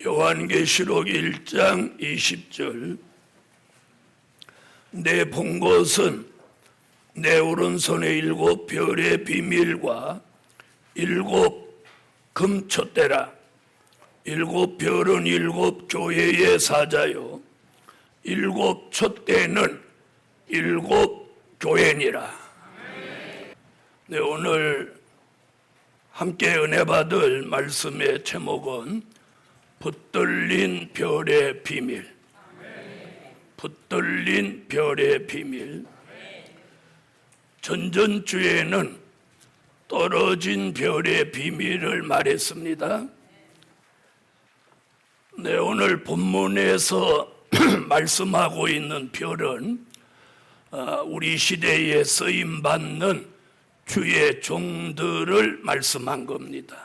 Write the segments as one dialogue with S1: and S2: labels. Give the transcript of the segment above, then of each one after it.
S1: 요한계시록 1장 20절 내 본 것은 내 오른손에 7 별의 비밀과 7 금촛대라. 7 별은 7 교회의 사자요 7 촛대는 7 교회니라. 네, 오늘 함께 은혜 받을 말씀의 제목은 붙들린 별의 비밀. 붙들린 별의 비밀. 전전주에는 떨어진 별의 비밀을 말했습니다. 네, 오늘 본문에서 말씀하고 있는 별은 우리 시대에 쓰임받는 주의 종들을 말씀한 겁니다.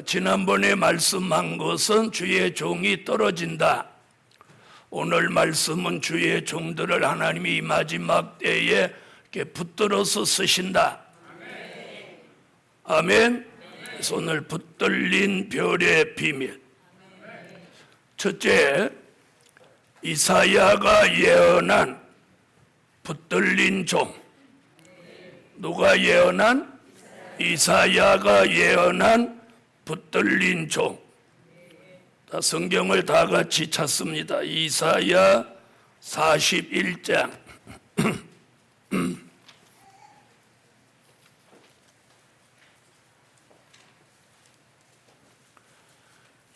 S1: 지난번에 말씀한 것은 주의 종이 떨어진다. 오늘 말씀은 주의 종들을 하나님이 이 마지막 때에 이렇게 붙들어서 쓰신다. 아멘. 그래서 오늘 붙들린 별의 비밀. 첫째, 이사야가 예언한 붙들린 종. 누가 예언한? 이사야가 예언한 붙들린 종. 성경을 다 같이 찾습니다. 이사야 41장.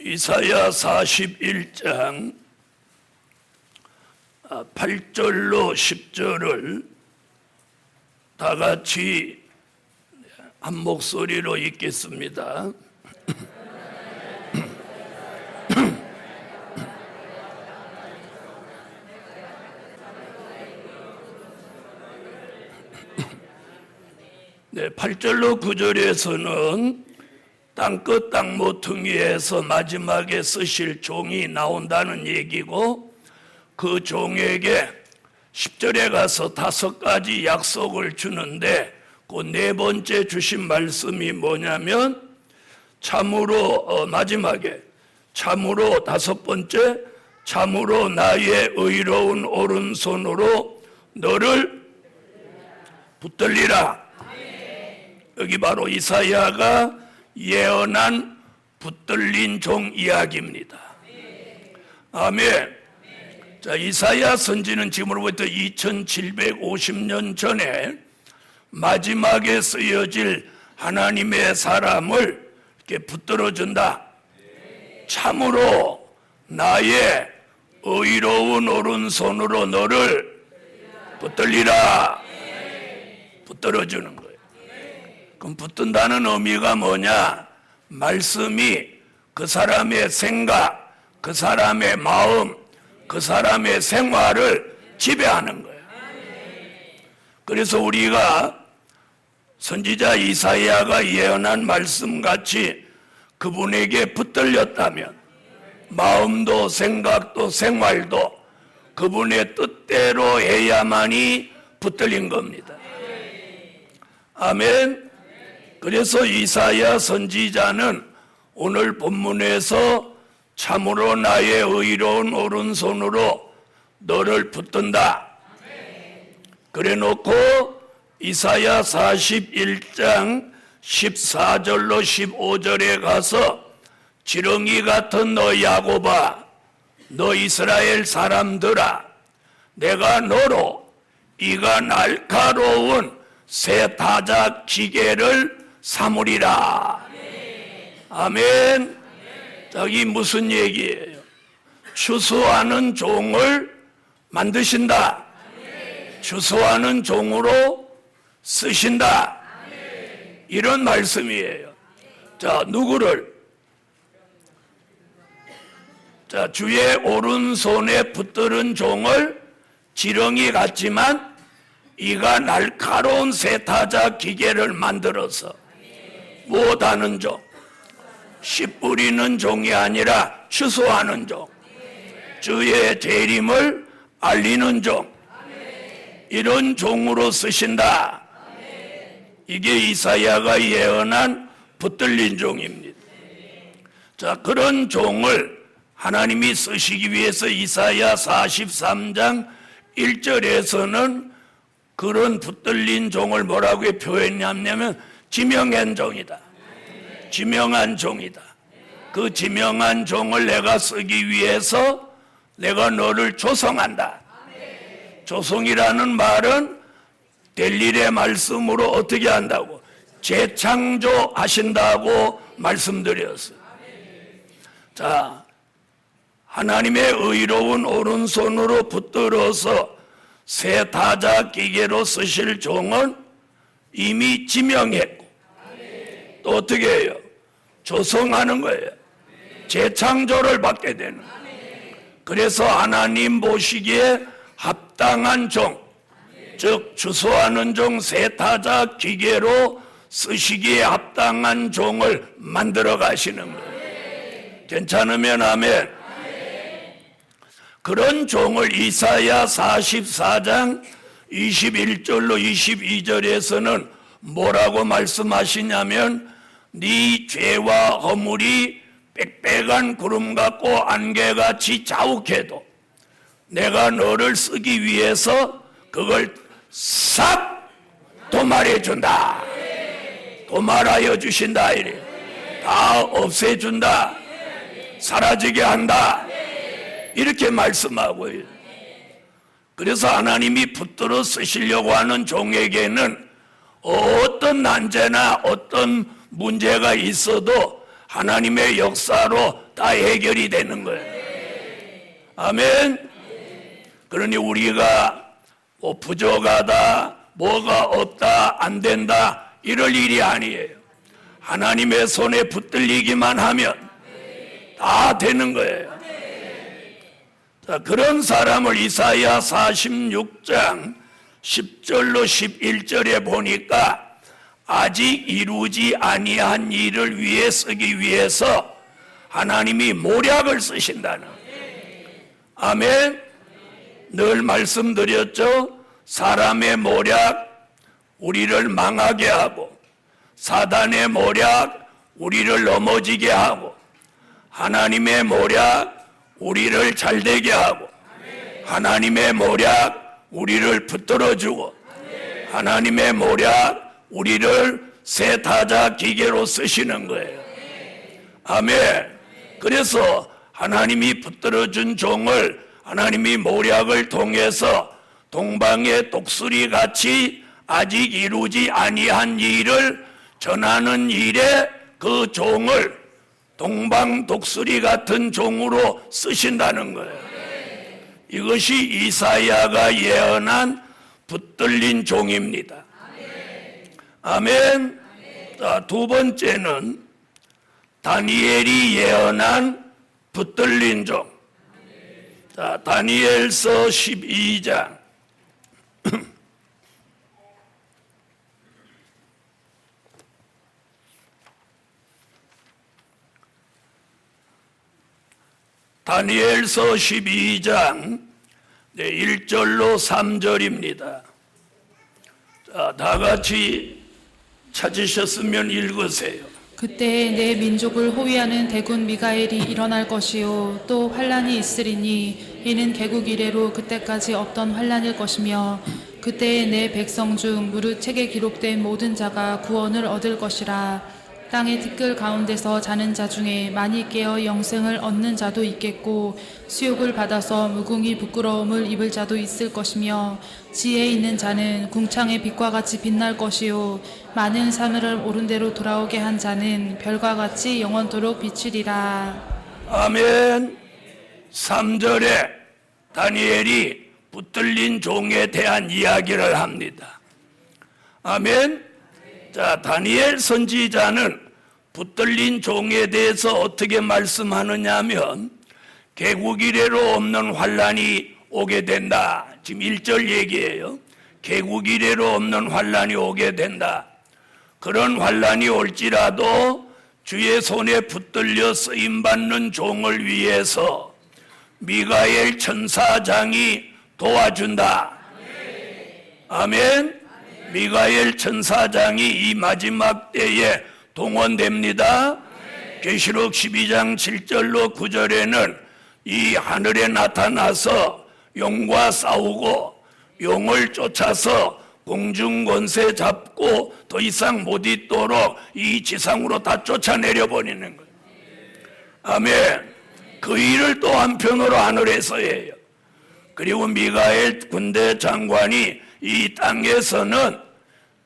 S1: 이사야 41장 8절로 10절을 다 같이 한 목소리로 읽겠습니다. 네, 8절로 9절에서는 땅끝 땅모퉁이에서 마지막에 쓰실 종이 나온다는 얘기고, 그 종에게 10절에 가서 5가지 약속을 주는데 그 4번째 주신 말씀이 뭐냐면 참으로 마지막에 참으로 5번째 참으로 나의 의로운 오른손으로 너를 붙들리라. 여기 바로 이사야가 예언한 붙들린 종 이야기입니다. 아멘. 자, 이사야 선지는 지금으로부터 2750년 전에 마지막에 쓰여질 하나님의 사람을 이렇게 붙들어준다. 참으로 나의 의로운 오른손으로 너를 붙들리라. 붙들어주는 거예요. 그럼 붙든다는 의미가 뭐냐? 말씀이 그 사람의 생각, 그 사람의 마음, 그 사람의 생활을 지배하는 거예요. 그래서 우리가 선지자 이사야가 예언한 말씀같이 그분에게 붙들렸다면 마음도 생각도 생활도 그분의 뜻대로 해야만이 붙들린 겁니다. 아멘. 그래서 이사야 선지자는 오늘 본문에서 참으로 나의 의로운 오른손으로 너를 붙든다. 그래 놓고 이사야 41장 14절로 15절에 가서 지렁이 같은 너 야곱아, 너 이스라엘 사람들아, 내가 너로 이가 날카로운 새 타작 기계를 삼으리라. 아멘. 저기 무슨 얘기예요? 추수하는 종을 만드신다. 추수하는 종으로 쓰신다. 이런 말씀이에요. 자, 누구를? 자, 주의 오른손에 붙들은 종을 지렁이 같지만 이가 날카로운 세타자 기계를 만들어서 못하는 종, 씨 뿌리는 종이 아니라 추수하는 종, 주의 재림을 알리는 종, 이런 종으로 쓰신다. 이게 이사야가 예언한 붙들린 종입니다. 자, 그런 종을 하나님이 쓰시기 위해서 이사야 43장 1절에서는 그런 붙들린 종을 뭐라고 표현했냐면 지명한 종이다. 지명한 종이다. 그 지명한 종을 내가 쓰기 위해서 내가 너를 조성한다. 조성이라는 말은 될 일의 말씀으로 어떻게 한다고? 재창조하신다고 말씀드렸어요. 자, 하나님의 의로운 오른손으로 붙들어서 새 타자 기계로 쓰실 종은 이미 지명했고 또 어떻게 해요? 조성하는 거예요. 재창조를 받게 되는 거예요. 그래서 하나님 보시기에 합당한 종, 즉 주소하는 종 새 타자 기계로 쓰시기에 합당한 종을 만들어 가시는 거예요. 괜찮으면 아멘. 그런 종을 이사야 44장 21절로 22절에서는 뭐라고 말씀하시냐면 네 죄와 허물이 빽빽한 구름 같고 안개같이 자욱해도 내가 너를 쓰기 위해서 그걸 싹 도말해 준다. 도말하여 주신다. 이래. 다 없애준다. 사라지게 한다. 이렇게 말씀하고요. 그래서 하나님이 붙들어 쓰시려고 하는 종에게는 어떤 난제나 어떤 문제가 있어도 하나님의 역사로 다 해결이 되는 거예요. 아멘. 그러니 우리가 뭐 부족하다, 뭐가 없다, 안 된다 이럴 일이 아니에요. 하나님의 손에 붙들리기만 하면 다 되는 거예요. 자, 그런 사람을 이사야 46장 10절로 11절에 보니까 아직 이루지 아니한 일을 위해 쓰기 위해서 하나님이 모략을 쓰신다는 거예요. 아멘. 늘 말씀드렸죠. 사람의 모략 우리를 망하게 하고 사단의 모략 우리를 넘어지게 하고 하나님의 모략 우리를 잘되게 하고 하나님의 모략 우리를 붙들어주고 하나님의 모략 우리를 새 타자 기계로 쓰시는 거예요. 아멘. 그래서 하나님이 붙들어준 종을 하나님이 모략을 통해서 동방의 독수리 같이 아직 이루지 아니한 일을 전하는 일에 그 종을 동방 독수리 같은 종으로 쓰신다는 거예요. 이것이 이사야가 예언한 붙들린 종입니다. 아멘. 자, 두 번째는 다니엘이 예언한 붙들린 종. 자, 다니엘서 12장 다니엘서 12장 1절로 3절입니다. 자, 다 같이 찾으셨으면 읽으세요.
S2: 그때 내 민족을 호위하는 대군 미가엘이 일어날 것이요 또 환란이 있으리니 이는 개국 이래로 그때까지 없던 환란일 것이며 그때에 내 백성 중 무릇 책에 기록된 모든 자가 구원을 얻을 것이라. 땅의 티끌 가운데서 자는 자 중에 많이 깨어 영생을 얻는 자도 있겠고 수욕을 받아서 무궁히 부끄러움을 입을 자도 있을 것이며 지혜 있는 자는 궁창의 빛과 같이 빛날 것이요 많은 사물을 옳은 대로 돌아오게 한 자는 별과 같이 영원토록 비치리라.
S1: 아멘. 3절에 다니엘이 붙들린 종에 대한 이야기를 합니다. 아멘. 자, 다니엘 선지자는 붙들린 종에 대해서 어떻게 말씀하느냐 하면 개국 이래로 없는 환란이 오게 된다. 지금 1절 얘기예요. 개국 이래로 없는 환란이 오게 된다. 그런 환란이 올지라도 주의 손에 붙들려 쓰임받는 종을 위해서 미가엘 천사장이 도와준다. 아멘. 미가엘 천사장이 이 마지막 때에 동원됩니다. 계시록 12장 7절로 9절에는 이 하늘에 나타나서 용과 싸우고 용을 쫓아서 공중 권세 잡고 더 이상 못 있도록 이 지상으로 다 쫓아내려 버리는 거예요. 아멘. 그 일을 또 한편으로 하늘에서 해요. 그리고 미가엘 군대 장관이 이 땅에서는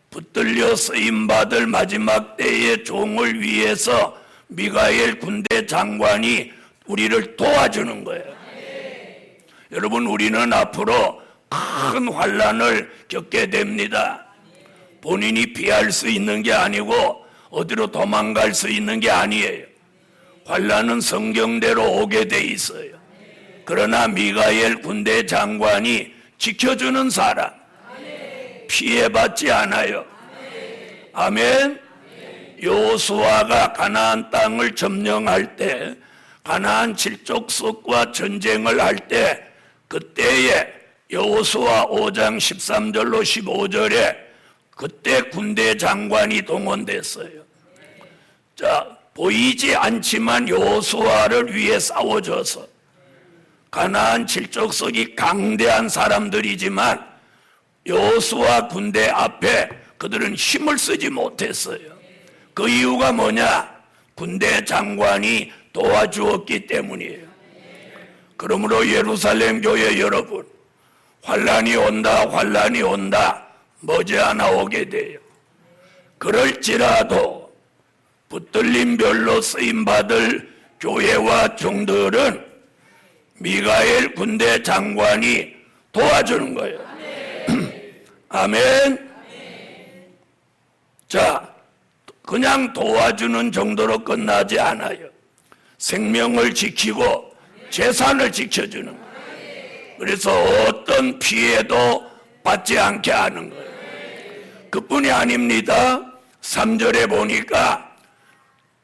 S1: 붙들려 쓰임받을 마지막 때의 종을 위해서 미가엘 군대 장관이 우리를 도와주는 거예요. 여러분, 우리는 앞으로 큰 환난을 겪게 됩니다. 본인이 피할 수 있는 게 아니고 어디로 도망갈 수 있는 게 아니에요. 환난은 성경대로 오게 돼 있어요. 그러나 미가엘 군대 장관이 지켜주는 사람, 피해받지 않아요. 아멘. 여호수아가 가나안 땅을 점령할 때, 가나안 칠족속과 전쟁을 할 때, 그때에 여호수아 5장 13절로 15절에 그때 군대 장관이 동원됐어요. 자, 보이지 않지만 여호수아를 위해 싸워줘서, 가나안 칠족속이 강대한 사람들이지만 여호수아 군대 앞에 그들은 힘을 쓰지 못했어요. 그 이유가 뭐냐? 군대 장관이 도와주었기 때문이에요. 그러므로 예루살렘 교회 여러분, 환란이 온다, 환란이 온다, 머지않아 오게 돼요. 그럴지라도 붙들림 별로 쓰임받을 교회와 종들은 미가엘 군대 장관이 도와주는 거예요. 아멘. 자, 그냥 도와주는 정도로 끝나지 않아요. 생명을 지키고 재산을 지켜주는 거예요. 그래서 어떤 피해도 받지 않게 하는 거예요. 그뿐이 아닙니다. 3절에 보니까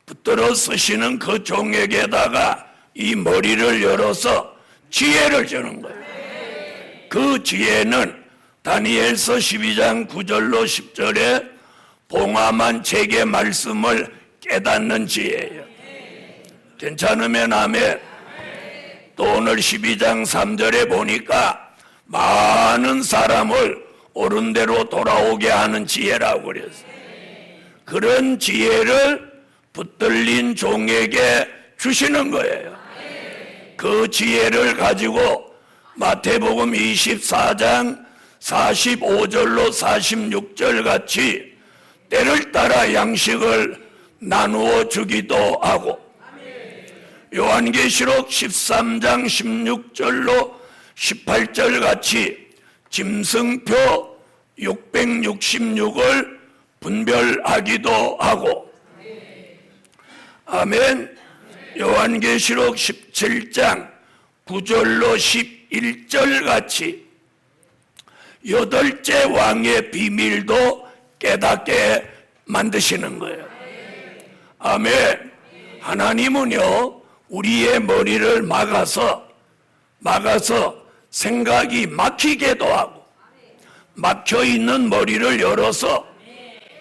S1: 붙들어 쓰시는 그 종에게다가 이 머리를 열어서 지혜를 주는 거예요. 그 지혜는 다니엘서 12장 9절로 10절에 봉함한 책의 말씀을 깨닫는 지혜예요. 괜찮으면 아멘. 또 오늘 12장 3절에 보니까 많은 사람을 옳은 대로 돌아오게 하는 지혜라고 그랬어요. 그런 지혜를 붙들린 종에게 주시는 거예요. 그 지혜를 가지고 마태복음 24장 45절로 46절 같이 때를 따라 양식을 나누어 주기도 하고, 요한계시록 13장 16절로 18절 같이 짐승표 666을 분별하기도 하고, 아멘. 요한계시록 17장 9절로 11절 같이 8째 왕의 비밀도 깨닫게 만드시는 거예요. 아멘. 하나님은요, 우리의 머리를 막아서 생각이 막히게도 하고, 막혀있는 머리를 열어서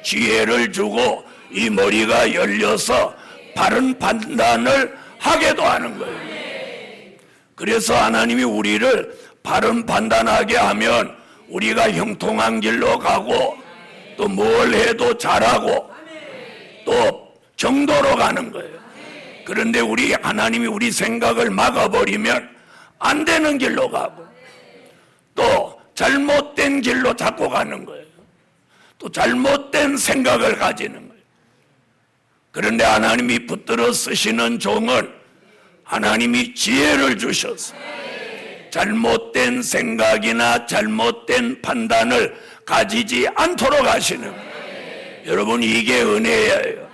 S1: 지혜를 주고 이 머리가 열려서 바른 판단을 하게도 하는 거예요. 그래서 하나님이 우리를 바른 판단하게 하면 우리가 형통한 길로 가고, 또 뭘 해도 잘하고, 또 정도로 가는 거예요. 그런데 하나님이 우리 생각을 막아버리면 안 되는 길로 가고, 또 잘못된 길로 자꾸 가는 거예요. 또 잘못된 생각을 가지는 거예요. 그런데 하나님이 붙들어 쓰시는 종은 하나님이 지혜를 주셔서 잘못된 생각이나 잘못된 판단을 가지지 않도록 하시는 거예요. 여러분, 이게 은혜예요.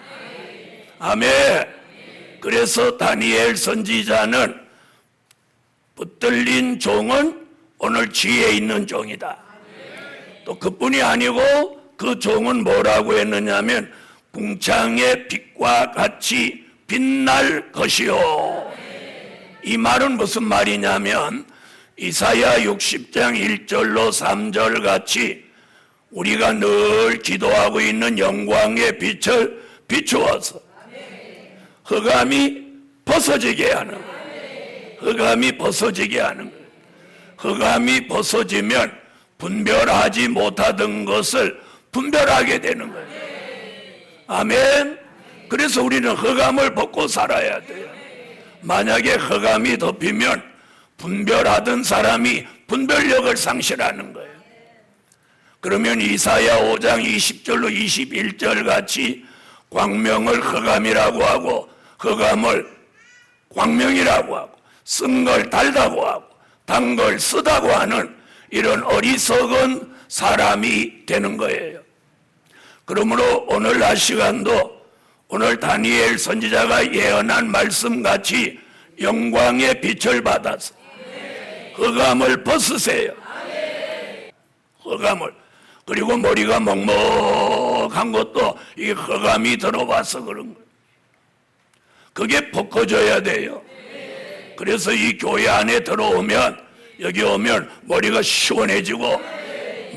S1: 아멘. 그래서 다니엘 선지자는 붙들린 종은 오늘 지혜 있는 종이다. 또 그뿐이 아니고 그 종은 뭐라고 했느냐면 궁창의 빛과 같이 빛날 것이요. 이 말은 무슨 말이냐면 이사야 60장 1절로 3절 같이 우리가 늘 기도하고 있는 영광의 빛을 비추어서 흑암이 벗어지게 하는 거예요. 흑암이 벗어지게 하는 거예요. 흑암이 벗어지면 분별하지 못하던 것을 분별하게 되는 거예요. 아멘. 그래서 우리는 흑암을 벗고 살아야 돼요. 만약에 흑암이 덮이면 분별하던 사람이 분별력을 상실하는 거예요. 그러면 이사야 5장 20절로 21절 같이 광명을 흑암이라고 하고 흑암을 광명이라고 하고 쓴 걸 달다고 하고 단 걸 쓰다고 하는 이런 어리석은 사람이 되는 거예요. 그러므로 오늘 낮 시간도 오늘 다니엘 선지자가 예언한 말씀같이 영광의 빛을 받아서 흑암을 벗으세요. 흑암을. 그리고 머리가 먹먹한 것도 이 흑암이 들어와서 그런 거예요. 그게 벗겨져야 돼요. 그래서 이 교회 안에 들어오면 여기 오면 머리가 시원해지고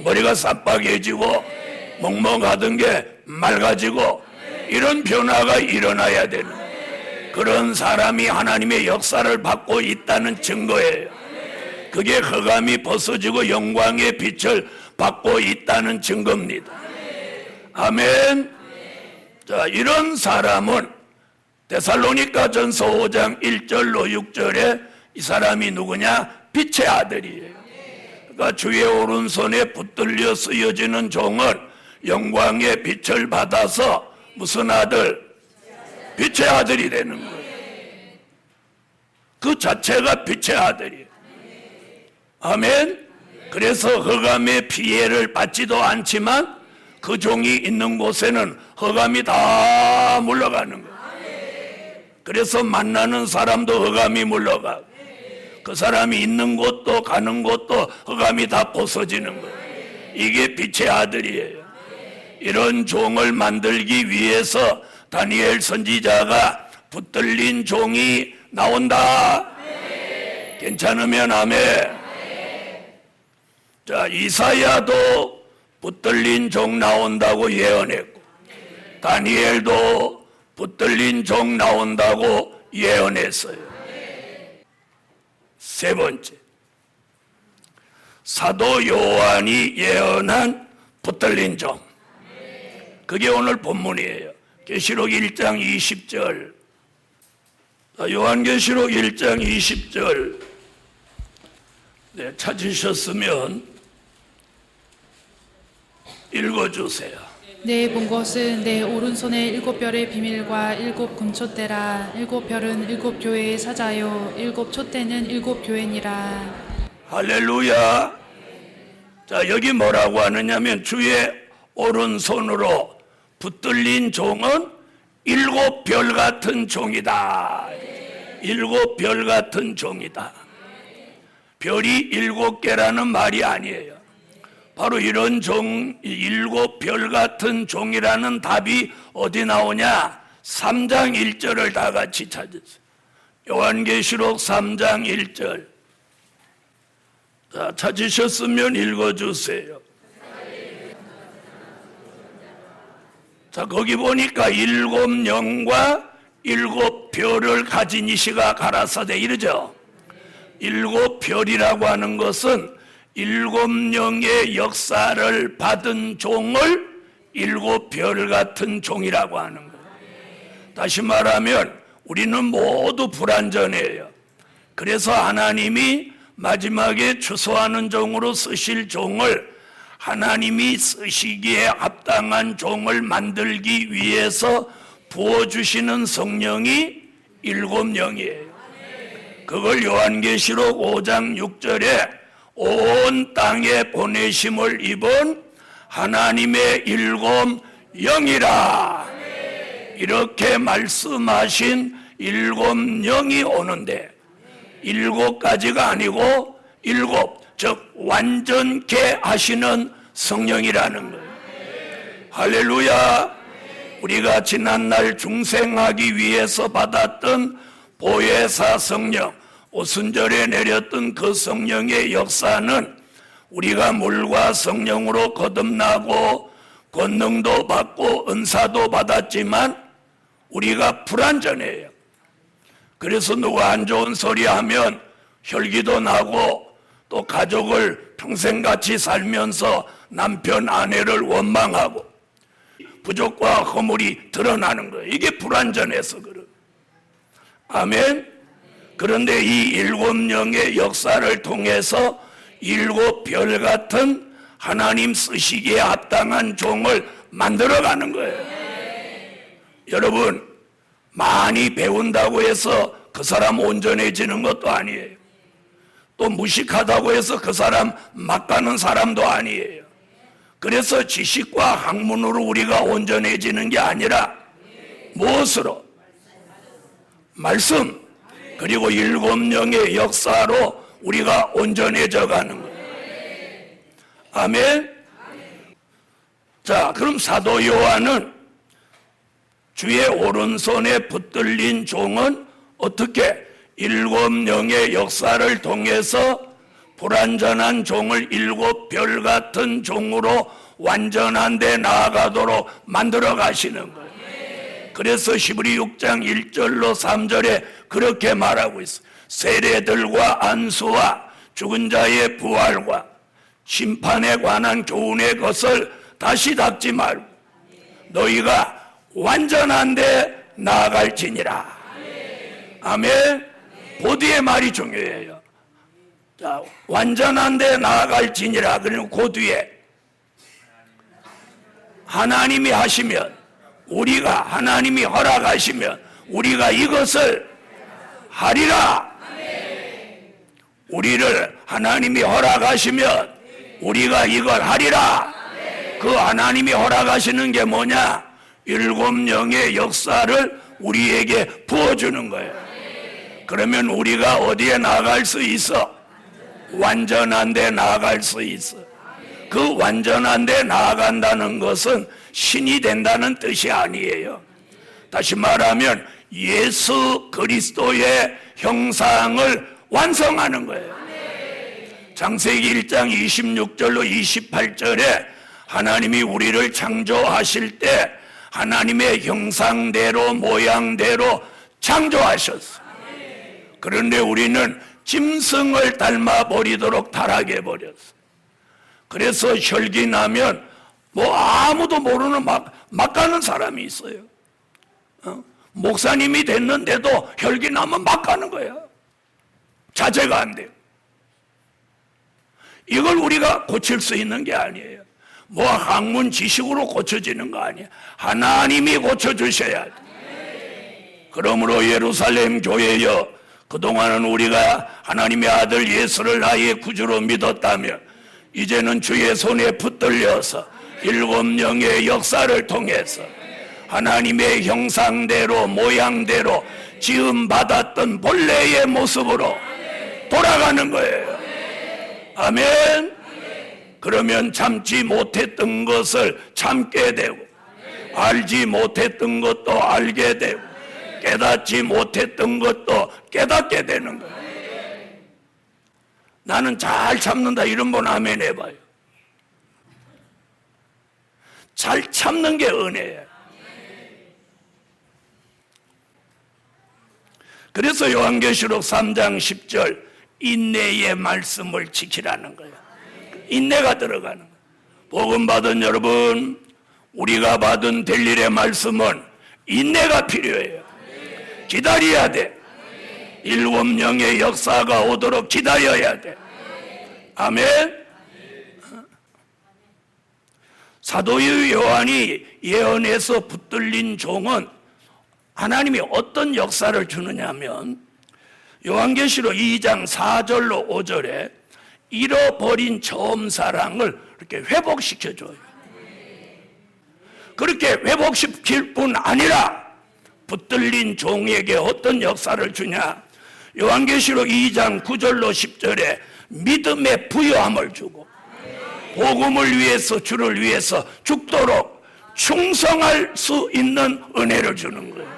S1: 머리가 쌈박해지고 먹먹하던 게 맑아지고 이런 변화가 일어나야 되는 그런 사람이 하나님의 역사를 받고 있다는 증거예요. 그게 흑암이 벗어지고 영광의 빛을 받고 있다는 증거입니다. 아멘. 자, 이런 사람은 데살로니가 전서 5장 1절로 6절에 이 사람이 누구냐? 빛의 아들이에요. 그러니까 주의 오른손에 붙들려 쓰여지는 종은 영광의 빛을 받아서 무슨 아들? 빛의 아들이 되는 거예요. 그 자체가 빛의 아들이에요. 아멘. 그래서 흑암의 피해를 받지도 않지만 그 종이 있는 곳에는 흑암이 다 물러가는 거예요. 그래서 만나는 사람도 흑암이 물러가고 그 사람이 있는 곳도 가는 곳도 흑암이 다 벗어지는 거예요. 이게 빛의 아들이에요. 이런 종을 만들기 위해서 다니엘 선지자가 붙들린 종이 나온다. 괜찮으면 아멘. 자, 이사야도 붙들린 종 나온다고 예언했고 다니엘도 붙들린 종 나온다고 예언했어요. 세 번째, 사도 요한이 예언한 붙들린 종. 그게 오늘 본문이에요. 계시록 1장 20절. 요한계시록 1장 20절 찾으셨으면 읽어주세요.
S2: 내 본 것은 내 오른손에 7별의 비밀과 7 금촛대라. 7별은 7 교회의 사자요 7 촛대는 7 교회니라.
S1: 할렐루야. 자, 여기 뭐라고 하느냐면 주의 오른손으로 붙들린 종은 7별 같은 종이다. 7별 같은 종이다. 별이 7개라는 말이 아니에요. 바로 이런 종, 7별 같은 종이라는 답이 어디 나오냐? 3장 1절을 다 같이 찾으세요. 요한계시록 3장 1절. 자, 찾으셨으면 읽어주세요. 자, 거기 보니까 7 영과 7 별을 가진 이시가 가라사대 이러죠. 7 별이라고 하는 것은 7 영의 역사를 받은 종을 7 별 같은 종이라고 하는 거예요. 다시 말하면 우리는 모두 불완전해요. 그래서 하나님이 마지막에 추수하는 종으로 쓰실 종을 하나님이 쓰시기에 합당한 종을 만들기 위해서 부어주시는 성령이 7 영이에요. 그걸 요한계시록 5장 6절에 온 땅에 보내심을 입은 하나님의 7 영이라 이렇게 말씀하신 7 영이 오는데 7가지가 아니고 7, 즉 완전케 하시는 성령이라는 거예요. 할렐루야. 우리가 지난날 중생하기 위해서 받았던 보혜사 성령, 오순절에 내렸던 그 성령의 역사는 우리가 물과 성령으로 거듭나고 권능도 받고 은사도 받았지만 우리가 불완전해요. 그래서 누가 안 좋은 소리 하면 혈기도 나고 또 가족을 평생 같이 살면서 남편, 아내를 원망하고 부족과 허물이 드러나는 거예요. 이게 불완전해서 그래요. 아멘. 그런데 이 일곱 영의 역사를 통해서 일곱 별 같은 하나님 쓰시기에 합당한 종을 만들어가는 거예요. 여러분, 많이 배운다고 해서 그 사람 온전해지는 것도 아니에요. 또 무식하다고 해서 그 사람 막 가는 사람도 아니에요. 그래서 지식과 학문으로 우리가 온전해지는 게 아니라 무엇으로? 말씀, 그리고 일곱 영의 역사로 우리가 온전해져 가는 거예요. 아멘. 자, 그럼 사도 요한은 주의 오른손에 붙들린 종은 어떻게 일곱 영의 역사를 통해서 불완전한 종을 일곱 별 같은 종으로 완전한 데 나아가도록 만들어 가시는 거예요. 그래서 히브리 6장 1절로 3절에 그렇게 말하고 있어요. 세례들과 안수와 죽은 자의 부활과 심판에 관한 교훈의 것을 다시 닦지 말고 너희가 완전한 데 나아갈지니라. 아멘. 보디의 말이 중요해요. 자, 완전한 데 나아갈지니라. 그리고 그 뒤에 하나님이 하시면, 우리가 하나님이 허락하시면 우리가 이것을 하리라. 우리를 하나님이 허락하시면 우리가 이걸 하리라. 그 하나님이 허락하시는 게 뭐냐? 일곱 영의 역사를 우리에게 부어주는 거예요. 그러면 우리가 어디에 나아갈 수 있어? 완전한 데 나아갈 수 있어. 그 완전한 데 나아간다는 것은 신이 된다는 뜻이 아니에요. 다시 말하면 예수 그리스도의 형상을 완성하는 거예요. 창세기 1장 26절로 28절에 하나님이 우리를 창조하실 때 하나님의 형상대로 모양대로 창조하셨어. 그런데 우리는 짐승을 닮아버리도록 타락해 버렸어. 그래서 혈기 나면 뭐 아무도 모르는 막 가는 사람이 있어요. 목사님이 됐는데도 혈기 나면 막 가는 거야. 자제가 안 돼요. 이걸 우리가 고칠 수 있는 게 아니에요. 뭐 학문 지식으로 고쳐지는 거 아니에요. 하나님이 고쳐주셔야 돼. 그러므로 예루살렘 교회여, 그동안은 우리가 하나님의 아들 예수를 나의 구주로 믿었다면 이제는 주의 손에 붙들려서 일곱 영의 역사를 통해서 하나님의 형상대로 모양대로 지음받았던 본래의 모습으로 돌아가는 거예요. 아멘. 그러면 참지 못했던 것을 참게 되고 알지 못했던 것도 알게 되고 깨닫지 못했던 것도 깨닫게 되는 거예요. 나는 잘 참는다 이런 분 아멘 해봐요. 잘 참는 게 은혜예요. 그래서 요한계시록 3장 10절 인내의 말씀을 지키라는 거예요. 인내가 들어가는 거예요. 복음 받은 여러분, 우리가 받은 될 일의 말씀은 인내가 필요해요. 기다려야 돼. 일곱 영의 역사가 오도록 기다려야 돼. 아멘. 사도의 요한이 예언에서 붙들린 종은 하나님이 어떤 역사를 주느냐면 요한계시록 2장 4절로 5절에 잃어버린 처음 사랑을 이렇게 회복시켜줘요. 그렇게 회복시킬 뿐 아니라 붙들린 종에게 어떤 역사를 주냐? 요한계시록 2장 9절로 10절에 믿음의 부여함을 주고 복음을 위해서 주를 위해서 죽도록 충성할 수 있는 은혜를 주는 거예요.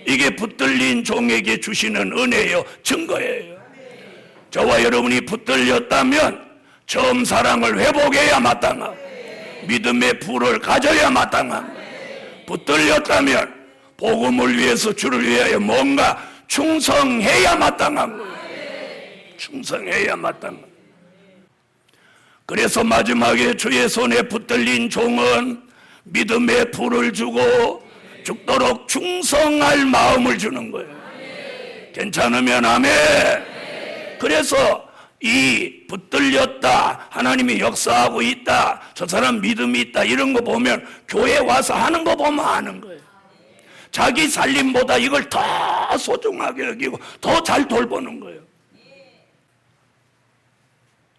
S1: 이게 붙들린 종에게 주시는 은혜요, 증거예요. 저와 여러분이 붙들렸다면 처음 사랑을 회복해야 마땅하고 믿음의 부를 가져야 마땅하고 붙들렸다면 복음을 위해서 주를 위하여 뭔가 충성해야 마땅한 거예요. 충성해야 마땅한 거예요. 그래서 마지막에 주의 손에 붙들린 종은 믿음의 불을 주고 죽도록 충성할 마음을 주는 거예요. 괜찮으면 아멘. 그래서 이 붙들렸다, 하나님이 역사하고 있다, 저 사람 믿음이 있다, 이런 거 보면 교회 와서 하는 거 보면 아는 거예요. 자기 살림보다 이걸 더 소중하게 여기고 더 잘 돌보는 거예요.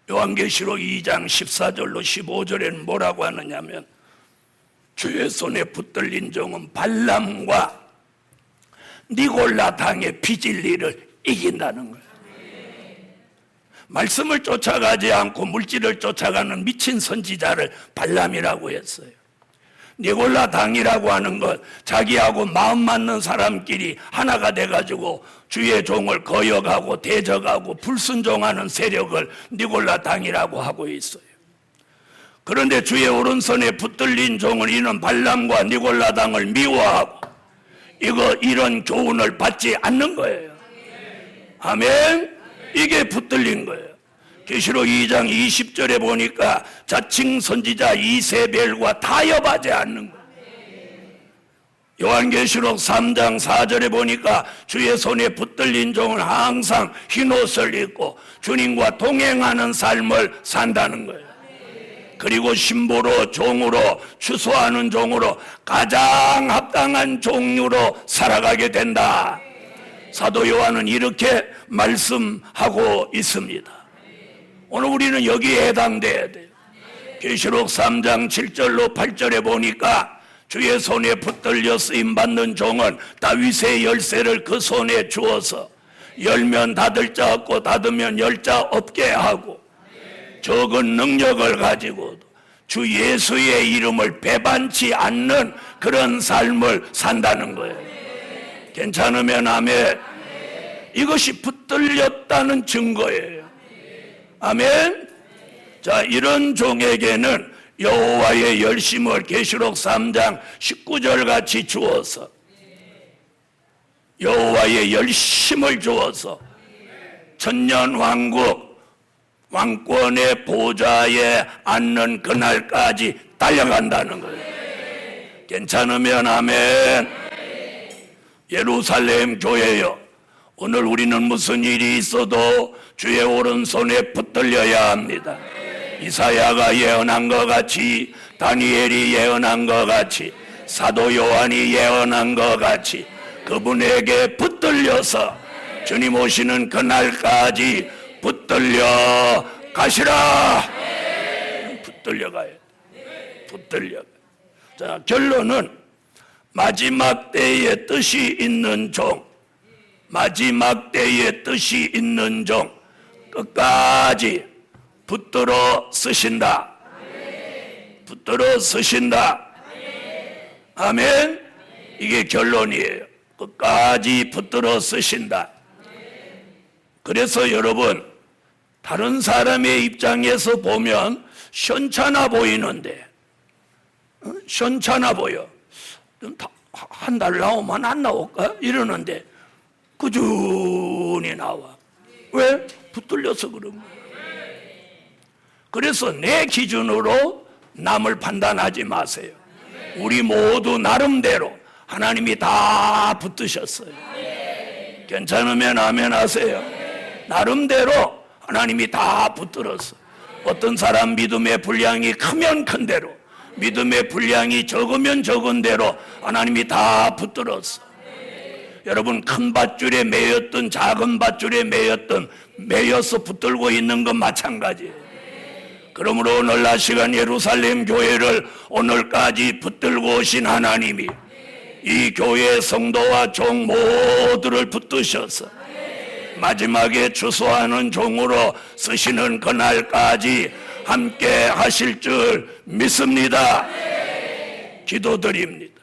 S1: 요한계시록 2장 14절로 15절에는 뭐라고 하느냐면 주의 손에 붙들린 종은 발람과 니골라 당의 비진리를 이긴다는 거예요. 말씀을 쫓아가지 않고 물질을 쫓아가는 미친 선지자를 발람이라고 했어요. 니골라 당이라고 하는 것, 자기하고 마음 맞는 사람끼리 하나가 돼가지고 주의 종을 거역하고 대적하고 불순종하는 세력을 니골라 당이라고 하고 있어요. 그런데 주의 오른손에 붙들린 종은 이는 발람과 니골라 당을 미워하고 이런 교훈을 받지 않는 거예요. 아멘. 이게 붙들린 거예요. 계시록 2장 20절에 보니까 자칭 선지자 이세벨과 타협하지 않는 거예요. 요한계시록 3장 4절에 보니까 주의 손에 붙들린 종은 항상 흰옷을 입고 주님과 동행하는 삶을 산다는 거예요. 그리고 신부로, 종으로, 추수하는 종으로 가장 합당한 종류로 살아가게 된다. 사도 요한은 이렇게 말씀하고 있습니다. 오늘 우리는 여기에 해당돼야 돼요. 계시록 3장 7절로 8절에 보니까 주의 손에 붙들려 쓰임받는 종은 다윗의 열쇠를 그 손에 주어서 열면 닫을 자 없고 닫으면 열 자 없게 하고 적은 능력을 가지고 주 예수의 이름을 배반치 않는 그런 삶을 산다는 거예요. 괜찮으면 아멘. 이것이 붙들렸다는 증거예요. 아멘. 자, 이런 종에게는 여호와의 열심을 계시록 3장 19절 같이 주어서 여호와의 열심을 주어서 천년왕국 왕권의 보좌에 앉는 그날까지 달려간다는 거예요. 괜찮으면 아멘. 예루살렘 교회여, 오늘 우리는 무슨 일이 있어도 주의 오른손에 붙들려야 합니다. 이사야가 예언한 것 같이, 다니엘이 예언한 것 같이, 사도 요한이 예언한 것 같이 그분에게 붙들려서 주님 오시는 그날까지 붙들려 가시라. 붙들려 가야 돼. 붙들려. 자, 결론은 마지막 때에 뜻이 있는 종, 마지막 때에 뜻이 있는 종 끝까지 붙들어 쓰신다. 붙들어 쓰신다. 아멘. 이게 결론이에요. 끝까지 붙들어 쓰신다. 그래서 여러분, 다른 사람의 입장에서 보면 시원찮아 보이는데, 시원찮아 보여. 한 달 나오면 안 나올까? 이러는데 꾸준히 나와. 왜? 붙들려서 그런 거야. 그래서 내 기준으로 남을 판단하지 마세요. 우리 모두 나름대로 하나님이 다 붙드셨어요. 괜찮으면 아멘 하세요. 나름대로 하나님이 다 붙들었어. 어떤 사람 믿음의 분량이 크면 큰 대로, 믿음의 분량이 적으면 적은 대로 하나님이 다 붙들었어. 여러분, 큰 밧줄에 매였던 작은 밧줄에 매였던 매여서 붙들고 있는 건 마찬가지예요. 그러므로 오늘 낮 시간 예루살렘 교회를 오늘까지 붙들고 오신 하나님이 이 교회 성도와 종 모두를 붙드셔서 마지막에 추수하는 종으로 쓰시는 그날까지 함께 하실 줄 믿습니다. 기도드립니다.